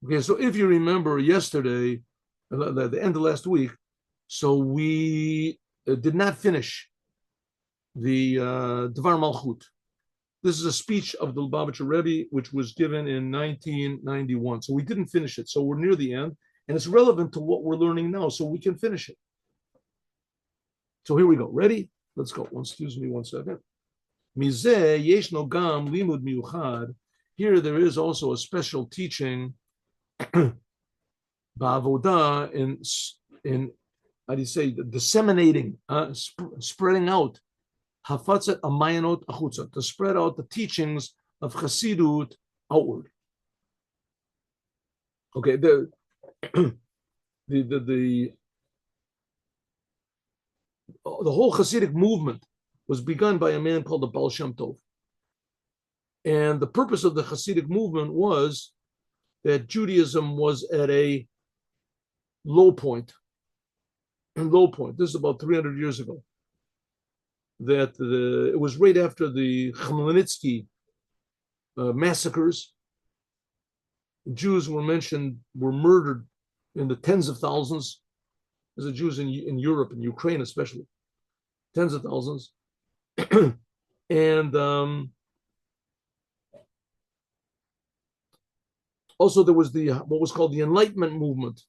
Okay, so if you remember yesterday, the end of last week, so we did not finish the Dvar Malchut. This is a speech of the Lubavitcher Rebbe, which was given in 1991. So we didn't finish it. So we're near the end, and it's relevant to what we're learning now, so we can finish it. So here we go. Ready? Let's go. Excuse me 1 second. Mizeh yeshno gam limud miuchad. Here there is also a special teaching ba'avodah in how do you say, disseminating, spreading out, hafatzat amayanot achutza, to spread out the teachings of Chassidut outward. Okay, the whole Hasidic movement was begun by a man called the Baal Shem Tov. And the purpose of the Hasidic movement was that Judaism was at a low point. This is about 300 years ago. That it was right after the Khmelnytsky massacres. Jews were murdered in the tens of thousands. There's Jews in Europe and Ukraine especially, tens of thousands. And also there was what was called the Enlightenment movement,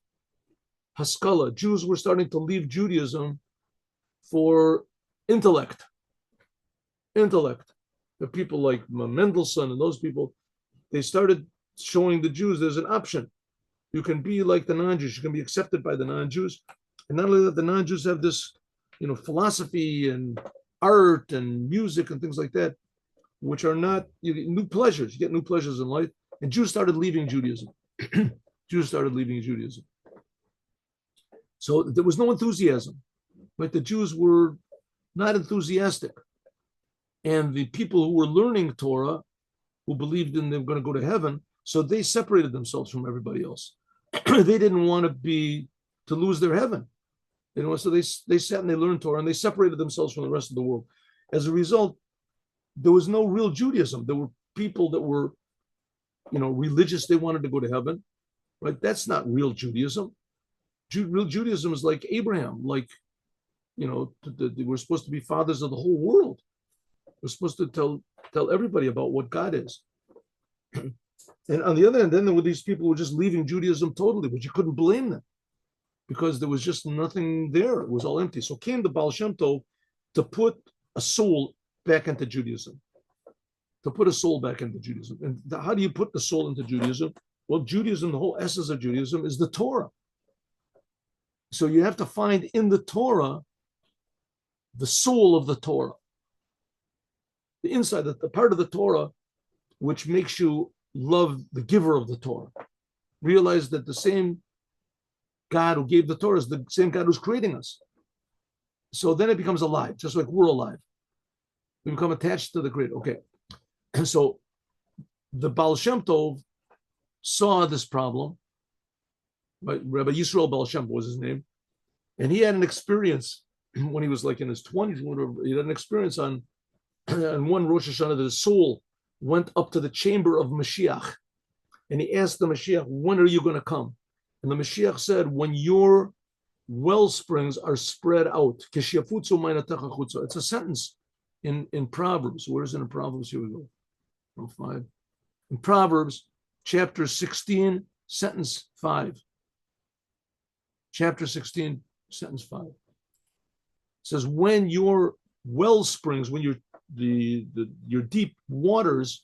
Haskalah. Jews were starting to leave Judaism for intellect. The people like Mendelssohn and those people, they started showing the Jews there's an option. You can be like the non-Jews. You can be accepted by the non-Jews. And not only that, the non-Jews have this, philosophy and art and music and things like that, which are not, you get new pleasures. You get new pleasures in life. And Jews started leaving Judaism. So there was no enthusiasm. Right? The Jews were not enthusiastic. And the people who were learning Torah, who believed in they were going to go to heaven, so they separated themselves from everybody else. They didn't want to lose their heaven. So they sat and they learned Torah and they separated themselves from the rest of the world. As a result, there was no real Judaism. There were people that were, religious. They wanted to go to heaven, right? That's not real Judaism. Real Judaism is like Abraham, like, we're supposed to be fathers of the whole world. We're supposed to tell everybody about what God is. And on the other hand, then there were these people who were just leaving Judaism totally, but you couldn't blame them because there was just nothing there. It was all empty. So came the Baal Shem Tov to put a soul back into Judaism. And how do you put the soul into Judaism? Well, Judaism, the whole essence of Judaism is the Torah. So you have to find in the Torah the soul of the Torah. The inside, the part of the Torah which makes you love the giver of the Torah. Realize that the same God who gave the Torah is the same God who's creating us. So then it becomes alive, just like we're alive. We become attached to the Creator. Okay. And so the Baal Shem Tov saw this problem. Right? Rabbi Yisrael Baal Shem was his name. And he had an experience when he was like in his 20s, whatever. He had an experience on one Rosh Hashanah that his soul went up to the chamber of Moshiach. And he asked the Moshiach, when are you going to come? And the Moshiach said, when your well springs are spread out. It's a sentence in Proverbs. Where is it in Proverbs? Here we go. 5. In Proverbs, chapter 16, sentence 5. Chapter 16, sentence 5. It says, when your well springs, when your deep waters,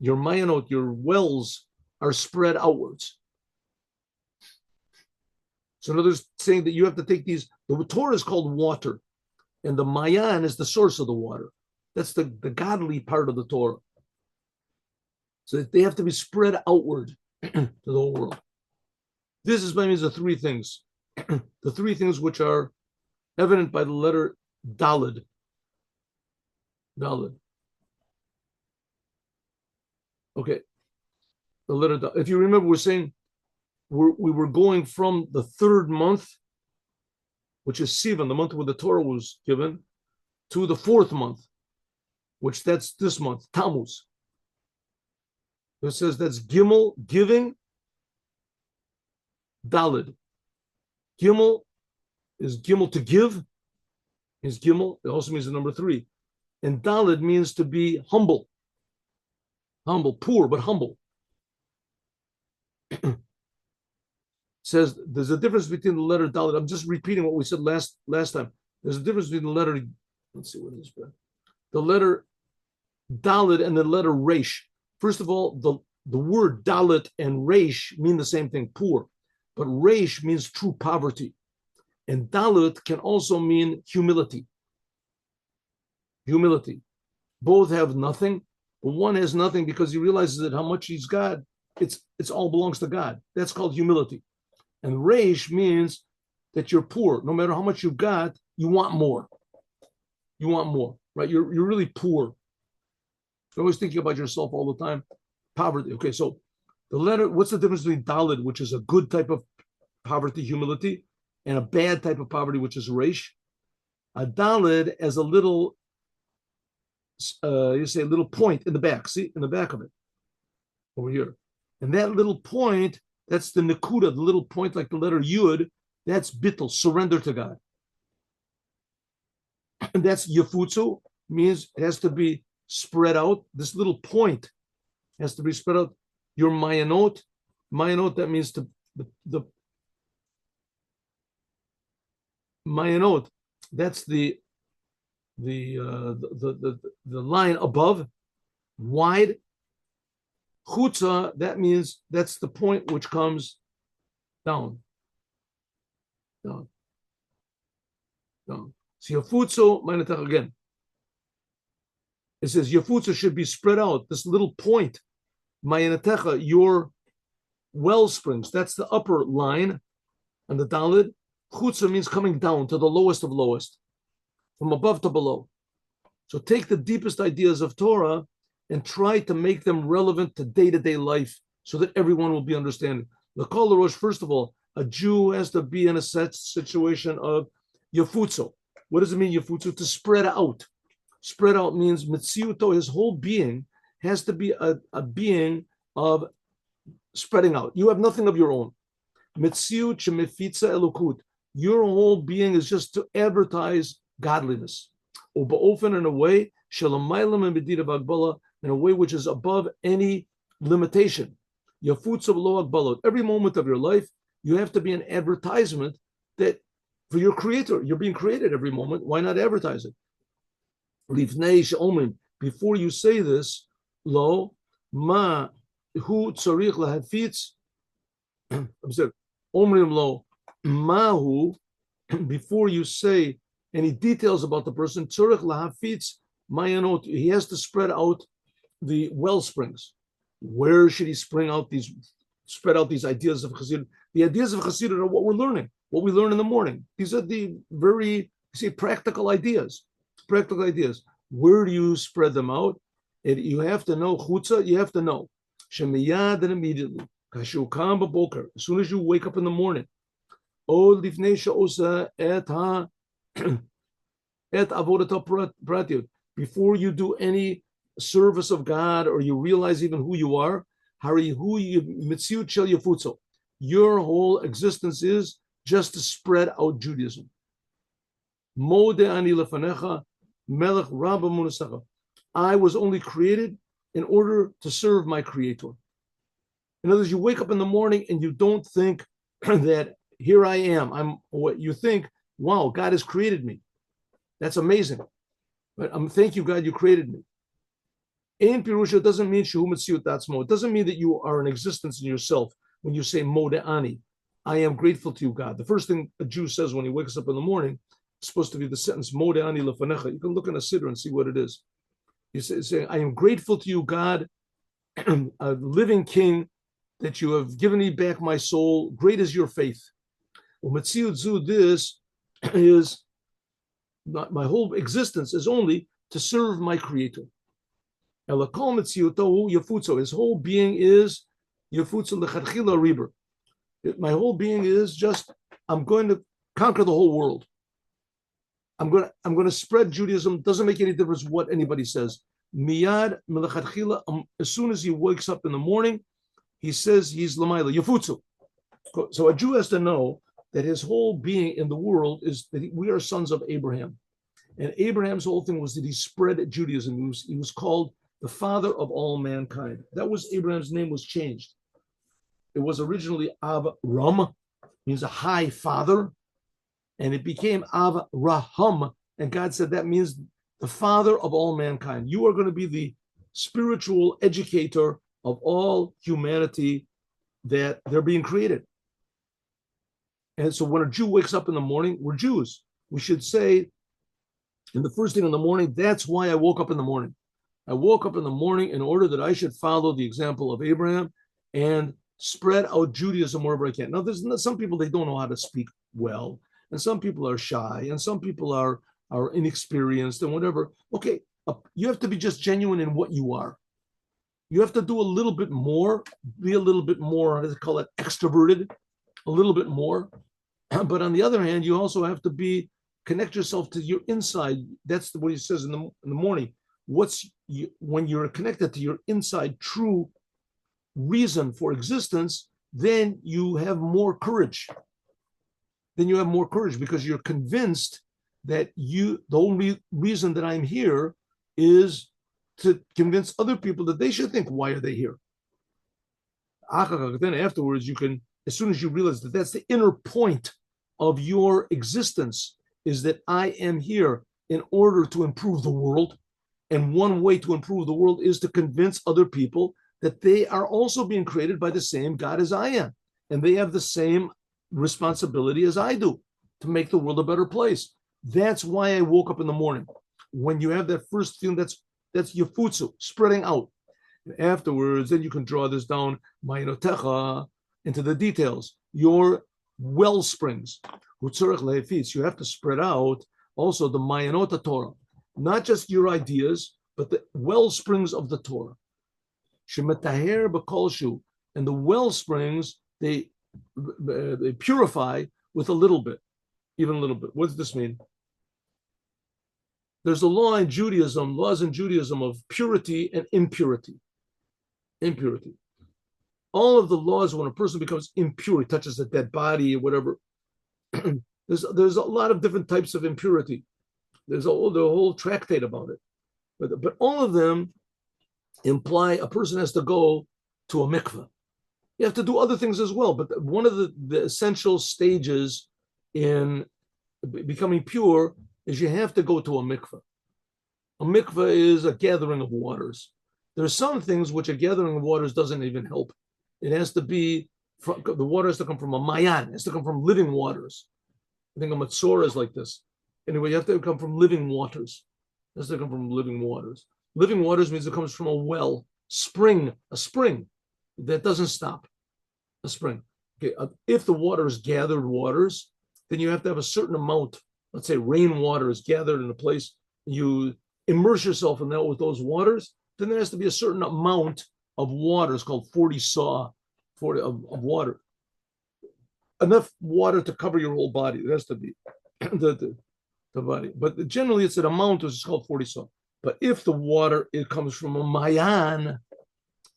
your mayanot, your wells are spread outwards. So in other words, saying that you have to take these, the Torah is called water, and the mayan is the source of the water. That's the godly part of the Torah. So they have to be spread outward to the whole world. This is by means of three things. The three things which are evident by the letter Daled. Daled. Okay. The letter Daled. If you remember, we're saying we were going from the third month, which is Sivan, the month where the Torah was given, to the fourth month, which that's this month, Tammuz. It says that's Gimel, giving, Dalid. Gimel is Gimel to give. Is Gimel. It also means the number 3. And Dalid means to be humble. Humble, poor, but humble. Says there's a difference between the letter Dalid. I'm just repeating what we said last time. There's a difference between the letter, let's see what it is, the letter Dalid and the letter Resh. First of all, the word Dalit and Resh mean the same thing, poor. But Resh means true poverty. And Dalit can also mean humility. Humility. Both have nothing, but one has nothing because he realizes that how much he's got, it's all belongs to God. That's called humility. And Resh means that you're poor. No matter how much you've got, you want more. You want more, right? You're really poor. You're always thinking about yourself all the time. Poverty. Okay, so the letter, what's the difference between Dalid, which is a good type of poverty, humility, and a bad type of poverty, which is Resh? A Dalid as a little, you say a little point in the back. See, in the back of it, over here. And that little point, that's the Nakuda, the little point like the letter Yud, that's Bittul, surrender to God. And that's Yafutsu, means it has to be spread out. This little point has to be spread out. Your Mayanot, that means the Mayanot, that's the line above, wide. Chutza, that means that's the point which comes down. So Yafutsu, Mayanotech again. It says Yafutsu should be spread out. This little point, Mayanotech, your well springs. That's the upper line, and the Dalid. Chutza means coming down to the lowest of lowest, from above to below. So take the deepest ideas of Torah and try to make them relevant to day-to-day life so that everyone will be understanding. L'kol Rosh, first of all, a Jew has to be in a set situation of Yafutsu. What does it mean, Yafutsu? To spread out. Spread out means Mitziuto, his whole being has to be a being of spreading out. You have nothing of your own. Mitziut shemefitza elokut. Your whole being is just to advertise godliness. Ubaofen, in a way, shalamaylam and medida bagbala, in a way which is above any limitation. Yafutza lo agbalot. Every moment of your life, you have to be an advertisement that for your creator. You're being created every moment. Why not advertise it? Lifnei she'omrim. Before you say this, lo ma hu tzarich lahafitz. Omrim lo mahu. Before you say any details about the person, tzarich lahafitz mayanot. He has to spread out the well springs. Where should he spread out these ideas of Chassidut? The ideas of Chassidut are what we're learning, what we learn in the morning. These are the very, practical ideas. Practical ideas. Where do you spread them out? You have to know, chutza, you have to know. Shemiyad, and immediately. Kashu kam b'boker. As soon as you wake up in the morning. O lifnei she'osa et avodat pratiyot. Before you do any service of God or you realize even who you are, your whole existence is just to spread out Judaism. I was only created in order to serve my creator. In other words, you wake up in the morning and you don't think that here I am. I'm what you think, wow, God has created me. That's amazing. But thank you, God, you created me. In Pirusha doesn't mean Shehu Metziut Atzmo. It doesn't mean that you are an existence in yourself when you say Mode'ani. I am grateful to you, God. The first thing a Jew says when he wakes up in the morning is supposed to be the sentence Mode'ani Lefanecha. You can look in a siddur and see what it is. He's saying, I am grateful to you, God, a living King, that you have given me back my soul. Great is your faith. Metziut Zu, this is not, my whole existence is only to serve my creator. His whole being is my whole being is just, I'm going to conquer the whole world. I'm going to spread Judaism. Doesn't make any difference what anybody says. Miyad, as soon as he wakes up in the morning, he says he's Lamaila, Yafutsu. So a Jew has to know that his whole being in the world is that we are sons of Abraham. And Abraham's whole thing was that he spread Judaism. He was called the father of all mankind. That was Abraham's name was changed. It was originally Avram, means a high father, and it became Avraham. And God said that means the father of all mankind. You are going to be the spiritual educator of all humanity that they're being created. And so when a Jew wakes up in the morning, we're Jews. We should say, in the first thing in the morning, that's why I woke up in the morning. I woke up in the morning in order that I should follow the example of Abraham and spread out Judaism wherever I can. Now, there's some people, they don't know how to speak well, and some people are shy, and some people are inexperienced and whatever. Okay, you have to be just genuine in what you are. You have to do a little bit more, be a little bit more, how do they call it, extroverted, a little bit more. But on the other hand, you also have to connect yourself to your inside. That's what he says in the morning. When you're connected to your inside true reason for existence, then you have more courage. Because you're convinced that the only reason that I'm here is to convince other people that they should think, why are they here? Then afterwards, you can, as soon as you realize that that's the inner point of your existence, is that I am here in order to improve the world. And one way to improve the world is to convince other people that they are also being created by the same God as I am. And they have the same responsibility as I do to make the world a better place. That's why I woke up in the morning. When you have that first feeling, that's yafutsu, spreading out. And afterwards, then you can draw this down, ma'inotecha, into the details. Your well springs, you have to spread out also the ma'anot Torah, not just your ideas, but the well springs of the Torah. Shemetaher b'kolshu, and the well springs they purify with a little bit, even a little bit. What does this mean? There's laws in Judaism of purity and impurity. Impurity. All of the laws, when a person becomes impure, he touches a dead body or whatever, there's a lot of different types of impurity. There's the whole tractate about it. But all of them imply a person has to go to a mikveh. You have to do other things as well. But one of the essential stages in becoming pure is you have to go to a mikveh. A mikveh is a gathering of waters. There are some things which a gathering of waters doesn't even help. It has to be, the water has to come from a mayan, it has to come from living waters. I think a matzorah is like this. Anyway, you have to come from living waters. It has to come from living waters. Living waters means it comes from a well, a spring that doesn't stop. A spring. Okay, if the water is gathered waters, then you have to have a certain amount. Let's say rainwater is gathered in a place. You immerse yourself in that with those waters. Then there has to be a certain amount of water. It's called 40 saw, 40 of water. Enough water to cover your whole body. It has to be the body. But generally, it's an amount which is called 40 saw. But if the water, it comes from a mayan,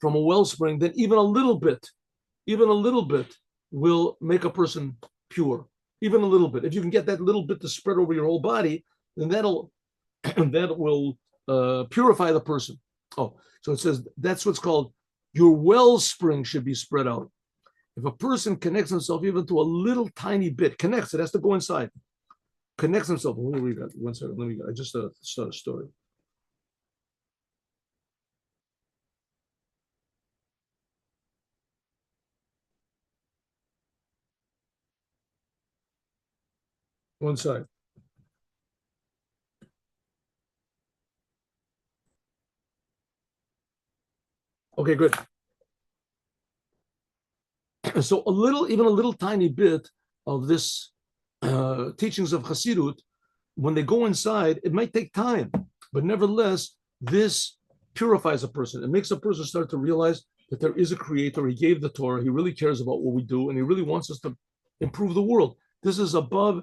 from a wellspring, then even a little bit will make a person pure. Even a little bit. If you can get that little bit to spread over your whole body, then that will purify the person. Oh, so it says that's what's called your wellspring should be spread out. If a person connects himself even to a little tiny bit, it has to go inside. Connects himself. Let me read that. 1 second. I just start a story. One side. Okay, good. So even a little tiny bit of this teachings of Chassidut, when they go inside, it might take time, but nevertheless, this purifies a person. It makes a person start to realize that there is a creator. He gave the Torah. He really cares about what we do, and he really wants us to improve the world. This is above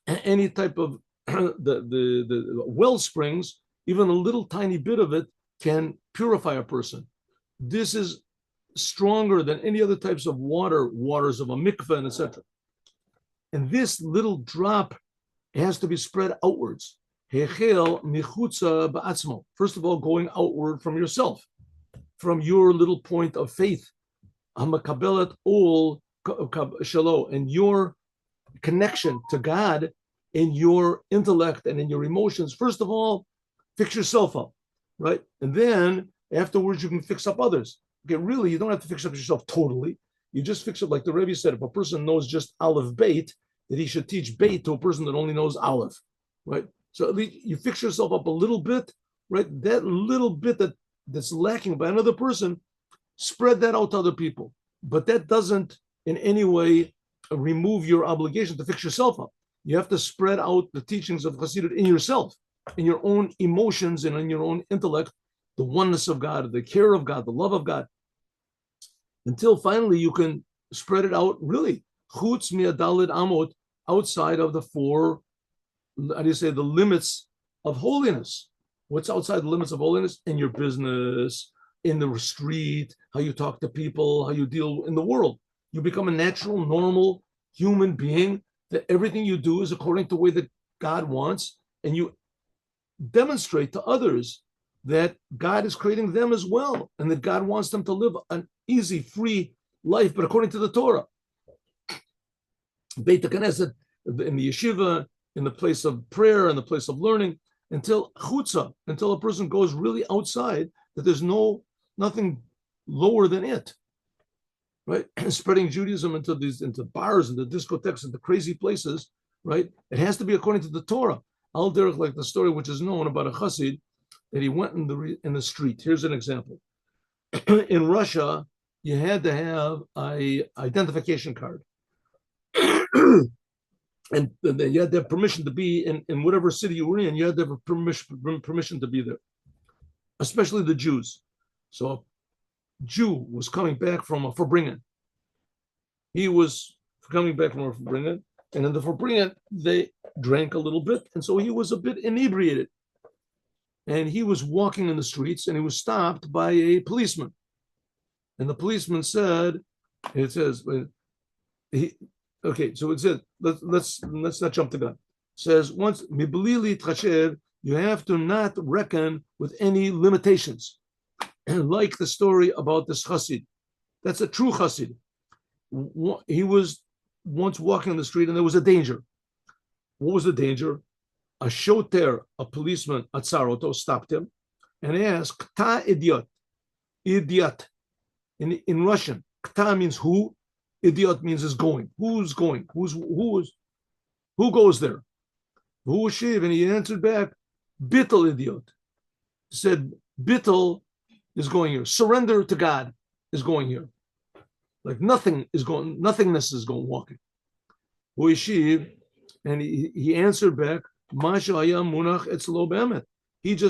any type of the well springs. Even a little tiny bit of it can purify a person. This is stronger than any other types of waters of a mikveh, and etc. And this little drop has to be spread outwards. First of all, going outward from yourself, from your little point of faith, and your connection to God in your intellect and in your emotions. First of all, fix yourself up, right? And then afterwards, you can fix up others. Okay, really, you don't have to fix up yourself totally. You just fix up, like the Rebbe said, if a person knows just Aleph Beit, that he should teach Beit to a person that only knows Aleph, right? So at least you fix yourself up a little bit, right? That little bit that's lacking by another person, spread that out to other people. But that doesn't in any way remove your obligation to fix yourself up. You have to spread out the teachings of Chassidut in yourself, in your own emotions and in your own intellect, the oneness of God, the care of God, the love of God, until finally you can spread it out really. Chutz mi'adalid amot, outside of the four, how do you say, the limits of holiness. What's outside the limits of holiness? In your business, in the street, how you talk to people, how you deal in the world. You become a natural, normal human being, that everything you do is according to the way that God wants, and you demonstrate to others that God is creating them as well, and that God wants them to live an easy, free life, but according to the Torah. Beit HaKnesset, in the yeshiva, in the place of prayer, in the place of learning, until chutza, until a person goes really outside, that there's nothing lower than it, right? Spreading Judaism into bars and the discotheques and the crazy places, right? It has to be according to the Torah. Al derech, like the story which is known about a chassid, that he went in the street. Here's an example. In Russia, you had to have a identification card. And then you had to have permission to be in whatever city you were in. You had to have permission to be there, especially the Jews. So a Jew was coming back from a Farbringen. He was coming back from a Farbringen, and in the Farbringen, they drank a little bit, and so he was a bit inebriated. And he was walking in the streets, and he was stopped by a policeman. And the policeman said, it says, okay, so it says, let's not jump the gun. It says, once you have to not reckon with any limitations. And like the story about this chassid, that's a true chassid. He was once walking on the street, and there was a danger. What was the danger? A shoter, a policeman at Saroto, stopped him and asked, "Kta idiot, idiot." In Russian, "Kta" means who, "idiot" means is going. Who's going? Who goes there? Who shiv? And he answered back, "Bittel idiot." He said, "Bittel is going here. Surrender to God is going here. Like nothingness is going walking." Who shiv? And he answered back, he just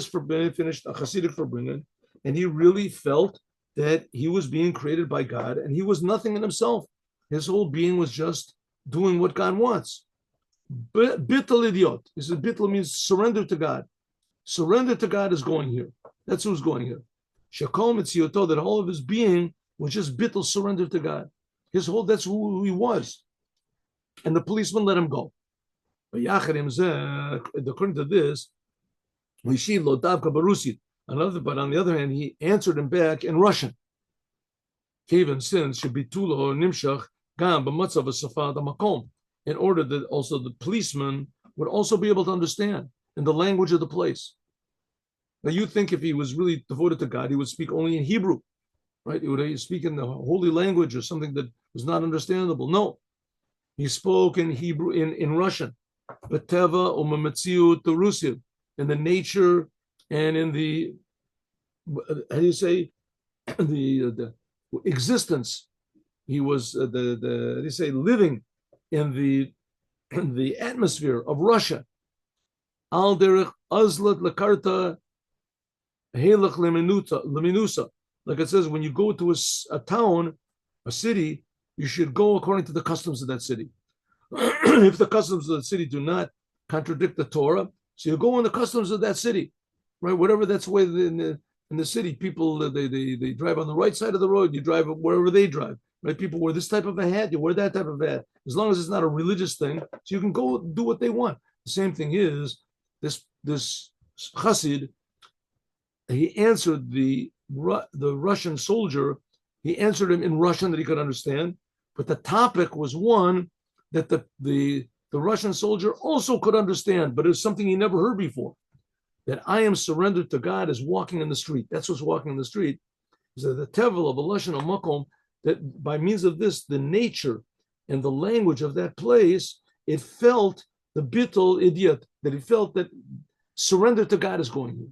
finished a Hasidic Farbringen, and he really felt that he was being created by God, and he was nothing in himself. His whole being was just doing what God wants. Bittel idiot. He said bittel means surrender to God. Surrender to God is going here. That's who's going here. Shakom Etziyoto, that all of his being was just bittel, surrender to God. That's who he was. And the policeman let him go. But according to this, but on the other hand, he answered him back in Russian. Even since should be tulo or nimshach gam b'matzav safad makom, in order that also the policeman would also be able to understand in the language of the place. Now you think if he was really devoted to God, he would speak only in Hebrew, right? He would speak in the holy language or something that was not understandable. No, he spoke in Hebrew, in Russian. B'teva u'mametziut Rusiv, in the nature and in the, how do you say, the existence. He was living in the atmosphere of Russia. Al derech azlat lakarta helach leminusa. Like it says, when you go to a town, a city, you should go according to the customs of that city. If the customs of the city do not contradict the Torah, so you go in the customs of that city, right? Whatever that's the way In the city, people they drive on the right side of the road. You drive wherever they drive. Right? People wear this type of a hat. You wear that type of a hat. As long as it's not a religious thing, so you can go do what they want. The same thing is this Chassid. He answered the Russian soldier. He answered him in Russian that he could understand, but the topic was one that the Russian soldier also could understand, but it was something he never heard before. That I am surrendered to God is walking in the street. That's what's walking in the street. So the tevel of a lashon makom, that by means of this, the nature and the language of that place, it felt the bittul idiot, that it felt that surrender to God is going here.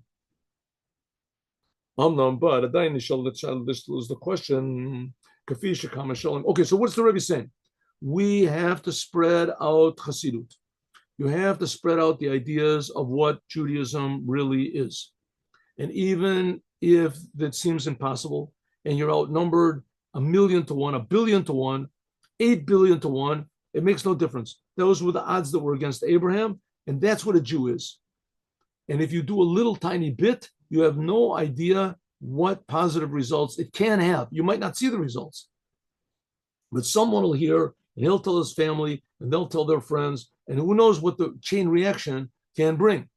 But this was the question. Okay, so what's the Rebbe saying? We have to spread out Chassidut. You have to spread out the ideas of what Judaism really is. And even if that seems impossible, and you're outnumbered 1,000,000 to 1, 1,000,000,000 to 1, 8,000,000,000 to 1, it makes no difference. Those were the odds that were against Abraham, and that's what a Jew is. And if you do a little tiny bit, you have no idea what positive results it can have. You might not see the results, but someone will hear, and he'll tell his family, and they'll tell their friends, and who knows what the chain reaction can bring.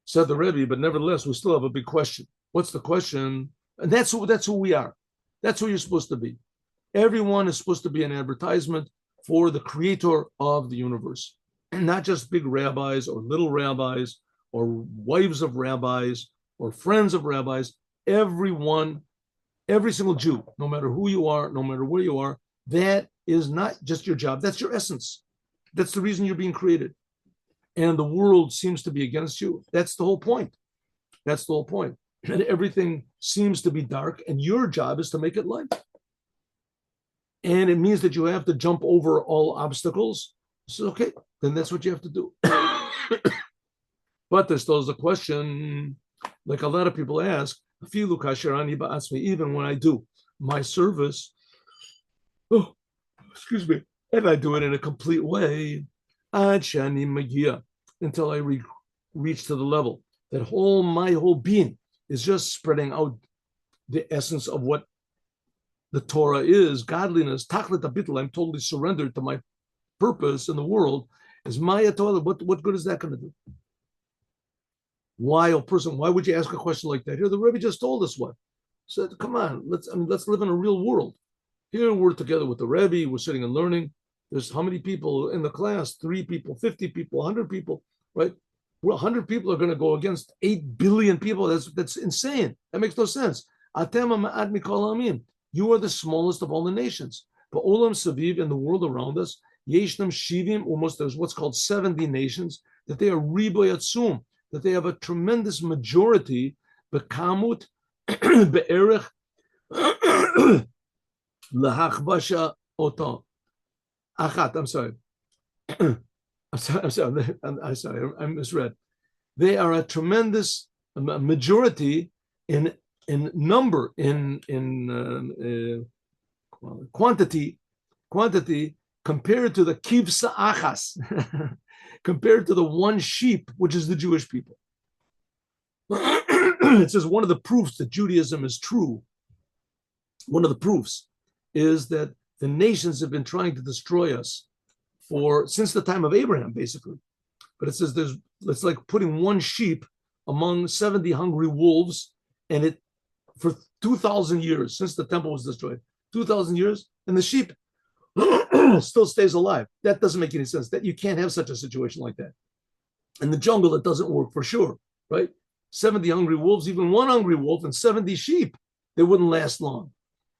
Said the Rebbe, but nevertheless, we still have a big question. What's the question? And that's who we are. That's who you're supposed to be. Everyone is supposed to be an advertisement for the creator of the universe. And not just big rabbis or little rabbis or wives of rabbis or friends of rabbis. Everyone, every single Jew, no matter who you are, no matter where you are, that is not just your job. That's your essence. That's the reason you're being created. And the world seems to be against you. That's the whole point. That's the whole point. And everything seems to be dark, and your job is to make it light. And it means that you have to jump over all obstacles. So, okay, then that's what you have to do. But there still is a question, like a lot of people ask, even when I do my service, and I do it in a complete way, until I reach to the level that my whole being is just spreading out the essence of what the Torah is, godliness, tachlit habitl. I'm totally surrendered to my purpose in the world. Is Maya Torah? What good is that going to do? Why would you ask a question like that? Here, the Rebbe just told us what. Said, come on, let's live in a real world. Here we're together with the Rebbe, we're sitting and learning. There's how many people in the class? 3 people, 50 people, 100 people, right? Well, 100 people are going to go against 8 billion people. That's insane. That makes no sense. You are the smallest of all the nations. But Olam Saviv, in the world around us, Yeshnam Shivim, almost there's what's called 70 nations, that they are Riboy Atzum, that they have a tremendous majority, Bekamut, Be'erech, Lahachbasha Oto. Achat, I'm sorry. I'm sorry, I misread. They are a tremendous majority in number, in quantity compared to the kivsa achas, compared to the one sheep, which is the Jewish people. It says one of the proofs that Judaism is true, one of the proofs is that the nations have been trying to destroy us since the time of Abraham, basically. But it says it's like putting one sheep among 70 hungry wolves, and it for 2,000 years since the temple was destroyed, 2,000 years, and the sheep still stays alive. That doesn't make any sense. That you can't have such a situation like that. In the jungle, it doesn't work for sure, right? 70 hungry wolves, even one hungry wolf and 70 sheep, they wouldn't last long.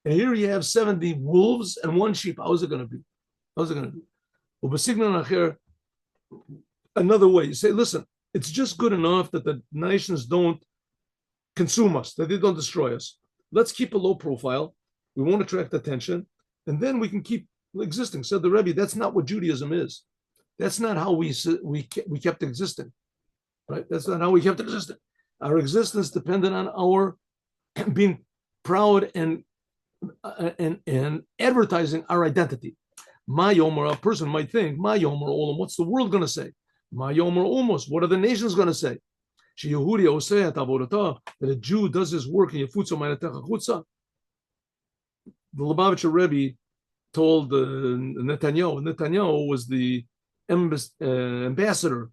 And here you have 70 wolves and one sheep. How's it going to be? How's it going to be? Another way, you say, listen, it's just good enough that the nations don't consume us, that they don't destroy us. Let's keep a low profile. We won't attract attention. And then we can keep existing. Said the Rebbe, that's not what Judaism is. That's not how we kept existing. Right? That's not how we kept existing. Our existence depended on our being proud and advertising our identity. Ma Yomer, a person might think, Ma Yomer Olam, what's the world going to say? Ma Yomer Omos, what are the nations going to say? that a Jew does his work in the Lubavitcher Rebbe told Netanyahu. Netanyahu was the ambassador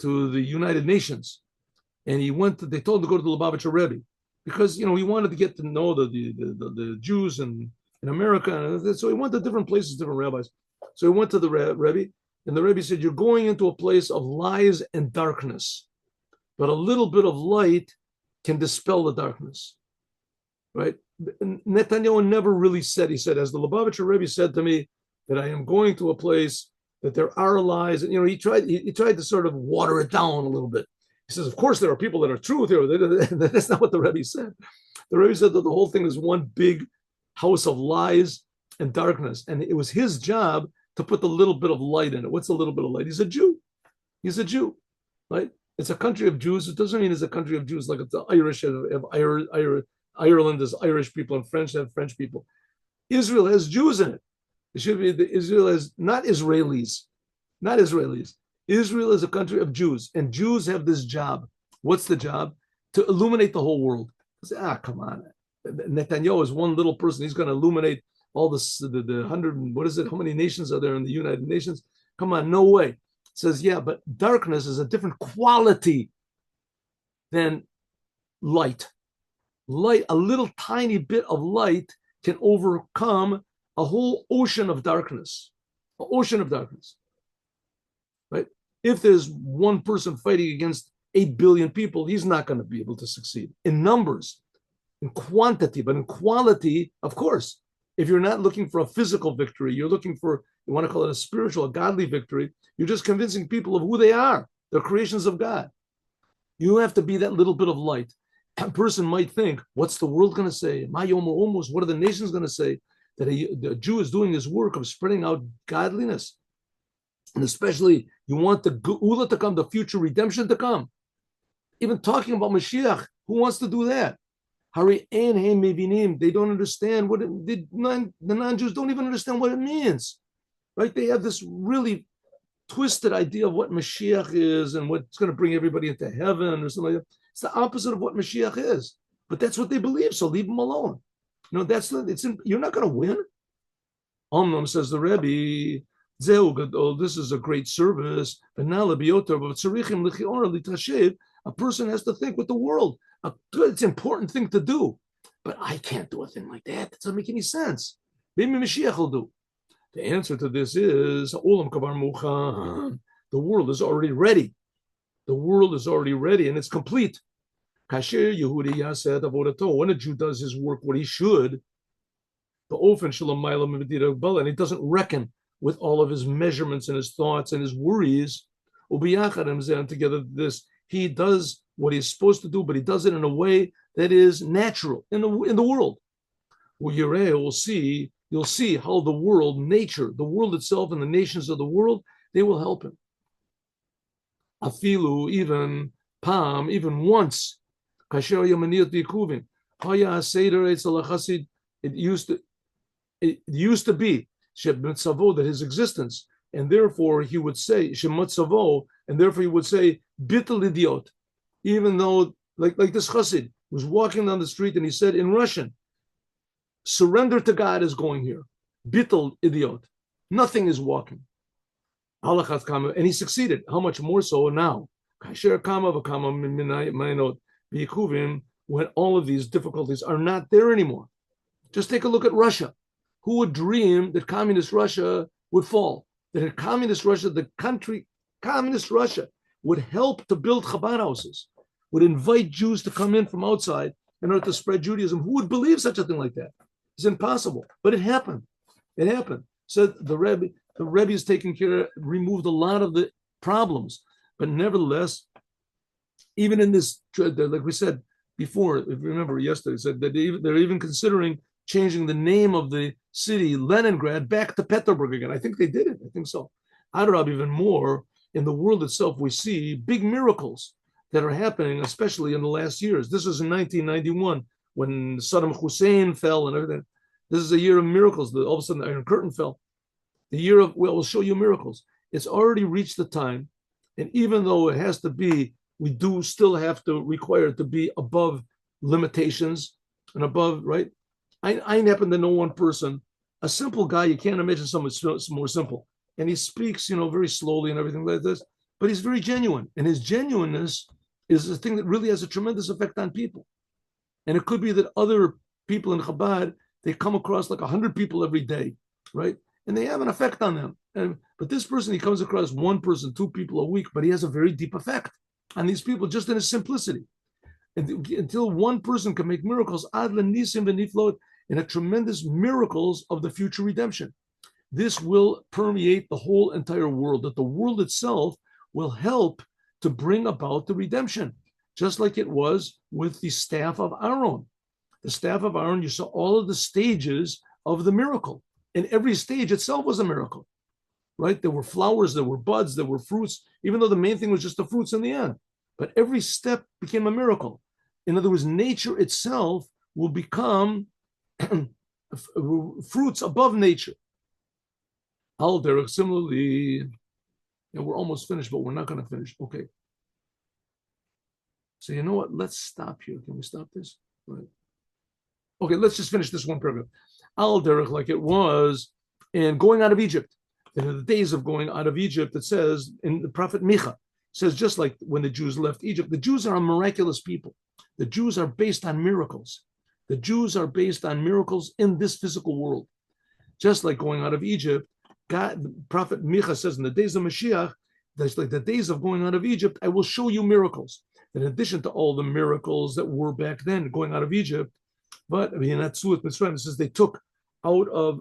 to the United Nations, and he went. They told him to go to the Lubavitcher Rebbe because he wanted to get to know the Jews in America. So he went to different places, different rabbis. So he went to the Rebbe, and the Rebbe said, "You're going into a place of lies and darkness, but a little bit of light can dispel the darkness." Right? Netanyahu never really said. He said, as the Lubavitcher Rebbe said to me, that I am going to a place that there are lies. And he tried to sort of water it down a little bit. He says, of course, there are people that are truth here. That's not what the Rebbe said. The Rebbe said that the whole thing is one big house of lies and darkness. And it was his job to put the little bit of light in it. What's a little bit of light? He's a Jew. He's a Jew, right? It's a country of Jews. It doesn't mean it's a country of Jews like it's the Irish have Ireland is Irish people and French have French people. Israel has Jews in it. It should be Israel has not Israelis. Israel is a country of Jews, and Jews have this job. What's the job? To illuminate the whole world. Say, come on. Netanyahu is one little person. He's going to illuminate all the 100, what is it? How many nations are there in the United Nations? Come on, no way. It says, yeah, but darkness is a different quality than light. Light, a little tiny bit of light can overcome a whole ocean of darkness. An ocean of darkness. Right? If there's one person fighting against 8 billion people, he's not going to be able to succeed in numbers, in quantity, but in quality, of course. If you're not looking for a physical victory, you're looking for, you want to call it a spiritual, a godly victory, you're just convincing people of who they are. They're creations of God. You have to be that little bit of light. A person might think, what's the world going to say? What are the nations going to say? That a Jew is doing his work of spreading out godliness. And especially, you want the Geula to come, the future redemption to come. Even talking about Moshiach, who wants to do that? They don't understand what the non-Jews don't even understand what it means. Right? They have this really twisted idea of what Moshiach is and what's going to bring everybody into heaven or something like that. It's the opposite of what Moshiach is. But that's what they believe, so leave them alone. You're not going to win. Omnam, says the Rebbe, this is a great service, but a person has to think with the world. It's an important thing to do, but I can't do a thing like that. That doesn't make any sense. Maybe Mashiach will do. The answer to this is the world is already ready. The world is already ready and it's complete. When a Jew does his work what he should, and he doesn't reckon with all of his measurements and his thoughts and his worries, and together this, he does what he's supposed to do, but he does it in a way that is natural in the world. You'll see how the world, nature, the world itself and the nations of the world, they will help him. Afilu, even once, it used to be that his existence, and therefore he would say and therefore he would say bitul idiot, even though like this chassid was walking down the street and he said in Russian, surrender to God is going here, bitul idiot, nothing is walking. And he succeeded. How much more so now? When all of these difficulties are not there anymore. Just take a look at Russia. Who would dream that communist Russia would fall? That communist Russia, communist Russia would help to build Chabad houses, would invite Jews to come in from outside in order to spread Judaism. Who would believe such a thing like that? It's impossible. But it happened. It happened. So the Rebbe is taking care, removed a lot of the problems. But nevertheless, even in this, like we said before, if you remember yesterday, said that they're even considering changing the name of the city, Leningrad, back to Petrograd again. I think they did it. I think so. Adarab, even more, in the world itself, we see big miracles that are happening, especially in the last years. This was in 1991 when Saddam Hussein fell and everything. This is a year of miracles. All of a sudden, the Iron Curtain fell. The year of, we'll show you miracles. It's already reached the time, and even though it has to be we do still have to require to be above limitations and above, right? I happen to know one person, a simple guy. You can't imagine someone more simple. And he speaks, very slowly and everything like this, but he's very genuine. And his genuineness is a thing that really has a tremendous effect on people. And it could be that other people in Chabad, they come across like 100 people every day, right? And they have an effect on them. But this person, he comes across one person, two people a week, but he has a very deep effect on these people just in his simplicity. And until one person can make miracles, adlan nisim v'niflot, in a tremendous miracles of the future redemption. This will permeate the whole entire world, that the world itself will help to bring about the redemption, just like it was with the staff of Aaron. The staff of Aaron, you saw all of the stages of the miracle, and every stage itself was a miracle, right? There were flowers, there were buds, there were fruits, even though the main thing was just the fruits in the end. But every step became a miracle. In other words, nature itself will become fruits above nature. Al derech, similarly, and we're almost finished, but we're not going to finish. Okay. So you know what? Let's stop here. Can we stop this? Right. Okay, let's just finish this one paragraph. Al derech, like it was in going out of Egypt. In the days of going out of Egypt, it says in the prophet Micha, says just like when the Jews left Egypt, the Jews are a miraculous people. The Jews are based on miracles. The Jews are based on miracles in this physical world. Just like going out of Egypt, God, the prophet Micha says in the days of Moshiach, that's like the days of going out of Egypt, I will show you miracles. In addition to all the miracles that were back then going out of Egypt, but I mean, that's what Mitzrayim says they took out of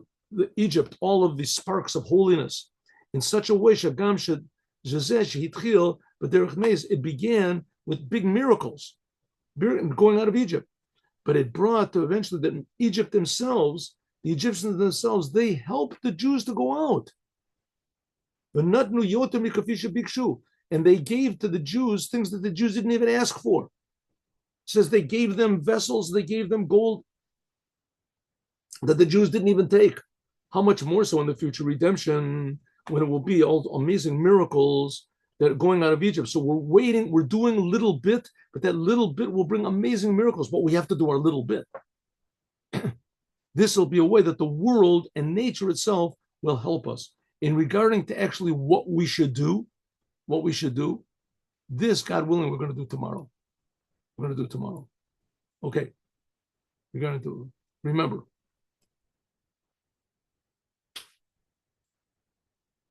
Egypt all of the sparks of holiness in such a way, Shagam but it began with big miracles going out of Egypt. But it brought to eventually that in Egypt themselves, the Egyptians themselves, they helped the Jews to go out. And they gave to the Jews things that the Jews didn't even ask for. It says they gave them vessels, they gave them gold that the Jews didn't even take. How much more so in the future redemption, when it will be all amazing miracles that are going out of Egypt. So we're waiting, we're doing a little bit, but that little bit will bring amazing miracles, but we have to do our little bit. This will be a way that the world and nature itself will help us in regarding to actually what we should do. This, God willing, we're going to do tomorrow. Okay. We're going to do, remember,